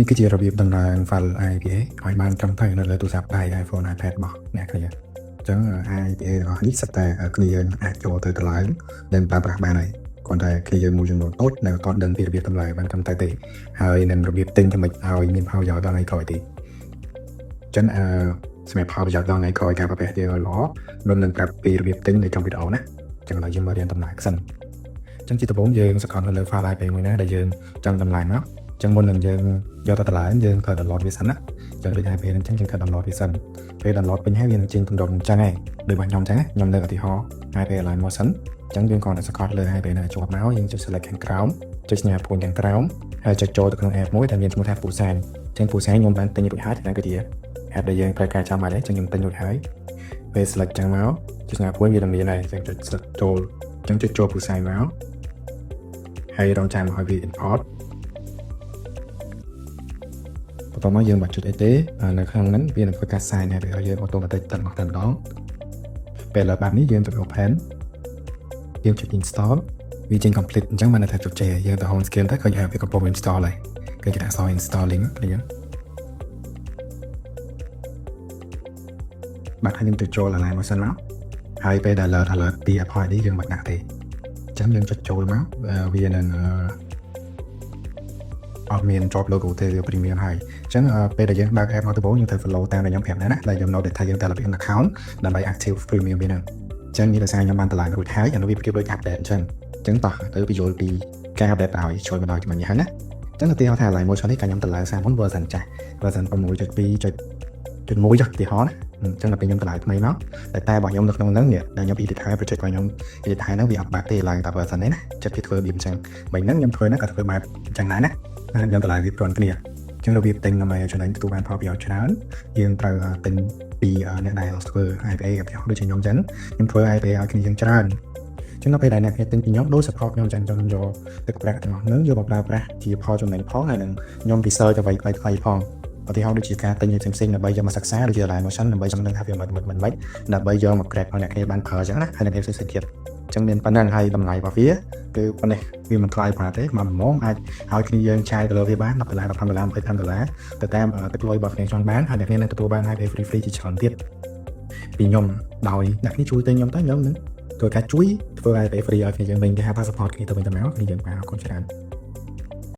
នេះគឺជារបៀបដំឡើង file iPA ឲ្យបានត្រឹមត្រូវនៅលើទូរស័ព្ទដៃ iPhone iPad របស់អ្នកគ្នាអញ្ចឹង iPA របស់នេះសិតតែគ្នាយើងអាចចូលទៅតម្លើងនិងប្រើប្រាស់បានហើយគ្រាន់តែគ្នាយើងមួយចំនួនតូចនៅអត់ដឹងពីរបៀបតម្លើងបានត្រឹមត្រូវទេហើយនឹងរបៀបទិញចំណុចឲ្យមានផលប្រយោជន៍ដល់ថ្ងៃក្រោយទេអញ្ចឹងសម្រាប់ផលប្រយោជន៍ដល់ថ្ងៃក្រោយការប្រើប្រាស់យើងល្អមុននឹងប្រាប់ពីរបៀបទិញនៅtrongវីដេអូណាអញ្ចឹងឥឡូវយើងមករៀនដំណើរសិនអញ្ចឹងជាដំបូងយើងសង្កត់នៅលើ file iPA មួយណាដែលយើងចង់តម្លើងមកចឹងមុននឹងយើងយកទៅតម្លើងយើងត្រូវ download វាសិនណាចឹងដូច iPA ហ្នឹងចឹងយើងត្រូវ download វាសិនពេល download ពេញហើយវានឹងចេញទម្រង់ចឹងហើយដូចរបស់ខ្ញុំចឹងខ្ញុំលើកឧទាហរណ៍ iPA ឡើងមកសិនចឹងយើងគ្រាន់តែសង្កត់លើ iPA ហ្នឹងឲ្យជាប់មកយើងចុច select ខាងក្រោមចុចសញ្ញាពូនខាងក្រោមហើយចុចចូលទៅក្នុង app មួយដែលមានឈ្មោះថា PU.Sign ចឹង PU.Sign ខ្ញុំបានទិញរួចហើយហ្នឹងគឺជា app ដែលយើងត្រូវការចាំបាច់ហើយចឹងខ្ញុំទិញរួចហើយពេល select ចឹងមកចុចសញ្ញាពូនវានឹងមានហើយចឹងចុចចូលចឹងចុចចូល PU.Sign មកហើយរងចាំឲ្យវា importបន្ទាប់មកយើងបាច់ចុចអីទេនៅខាងហ្នឹងវានឹងធ្វើការ sign ហើយវាឲ្យយើង automatic តែម្ដងពេលលើបែបនេះយើងទៅ open យើងចុច install វាចេញ complete អញ្ចឹងបានថាចុចចេះយើងទៅ home screen ទៅឃើញថាវាកំពុង install ហើយគេគេដាក់ installing នេះបាត់ហើយយើងទៅចូល align មកសិនមកហើយពេលដែល alert ពី app ID យើងមិនដាក់ទេអញ្ចឹងយើងចុចចូលមកវានឹងអត់មាន drop logo ទេវា premium ហើយអញ្ចឹងពេលដែលយើងបើក app មកដំបូងយើងត្រូវ follow តាមដែលខ្ញុំប្រាប់ដែរណាដែលខ្ញុំ note ថាយើងត្រូវ login account ដើម្បី active premium វាហ្នឹងអញ្ចឹងនេះដោយសារខ្ញុំបានតម្លើងរួចហើយអានោះវាប្រៀបដូច update អញ្ចឹងតោះទៅបញ្យល់ពីការ update ឲ្យជួយមកដល់ជំនាញនេះហើយណាអញ្ចឹងឧទាហរណ៍ថា Align Motion នេះក៏ខ្ញុំតម្លើងសារមុន version ចាស់ version 6.2.1 ចុះឧទាហរណ៍ណាអញ្ចឹងដល់ពេលខ្ញុំតម្លើងថ្មីមកតែរបស់ខ្ញុំនៅក្នុងហ្នឹងនេះដែលខ្ញុំ edit ហើយ project របស់ខ្ញុំ edit ហើយហ្នឹងវាអត់បាក់ទេឡើងតែ version នេះណាចិត្តវាធ្វើរបៀបអញ្ចឹងបើហ្នឹងខ្ញុំធ្វើហ្នឹងក៏ធ្វើបែបអញ្ចឹងដែរណាខ្ញុំតម្លើងវាព្រមគ្នាអញ្ចឹងរបៀបទិញដើម្បីឲ្យចំណេញទទួលបានផលប្រយោជន៍ច្រើនយើងត្រូវទិញពីអ្នកដែលធ្វើ iPA ដូចជាខ្ញុំអញ្ចឹងខ្ញុំធ្វើ iPA ឲ្យគ្នាយើងច្រើនអញ្ចឹងដល់ពេលដែលអ្នកគ្នាទិញពីខ្ញុំដូច support ខ្ញុំអញ្ចឹងខ្ញុំយកទឹកប្រាក់ទាំងអស់ហ្នឹងយកមកប្រើប្រាស់ជាផលចំណេញផងហើយនឹងខ្ញុំ research អ្វីខ្លីៗផងឧទាហរណ៍ដូចជាការទិញផ្សេងៗដើម្បីយកមកសិក្សាដូចជា Align Motion ដើម្បីចំណេញថាវាមិនដើម្បីយកមក grab ឲ្យអ្នកគ្នាបានប្រើអញ្ចឹងណាហើយអ្នកគ្នាផ្សេងៗទៀតអញ្ចឹងមានប៉ុណ្ណឹងហើយតម្លៃរបស់វាគឺប៉ុណ្ណេះវាមិនថ្លៃប្រាទេមកម៉ោងអាចឲ្យគ្នាយើងឆាយទៅលើវាបាន$10 $15 $20ទៅតាមទឹកលុយរបស់គ្នាចង់បានហើយអ្នកគ្នានឹងទទួលបាន iPA free ជាច្រើនទៀតពីខ្ញុំដោយអ្នកគ្នាជួយទិញខ្ញុំទៅខ្ញុំនឹងធ្វើការជួយធ្វើ iPA free ឲ្យគ្នាយើងវិញគេហៅថា support គ្នាទៅវិញទៅមកគ្នាយើងបានអរគុណច្រើន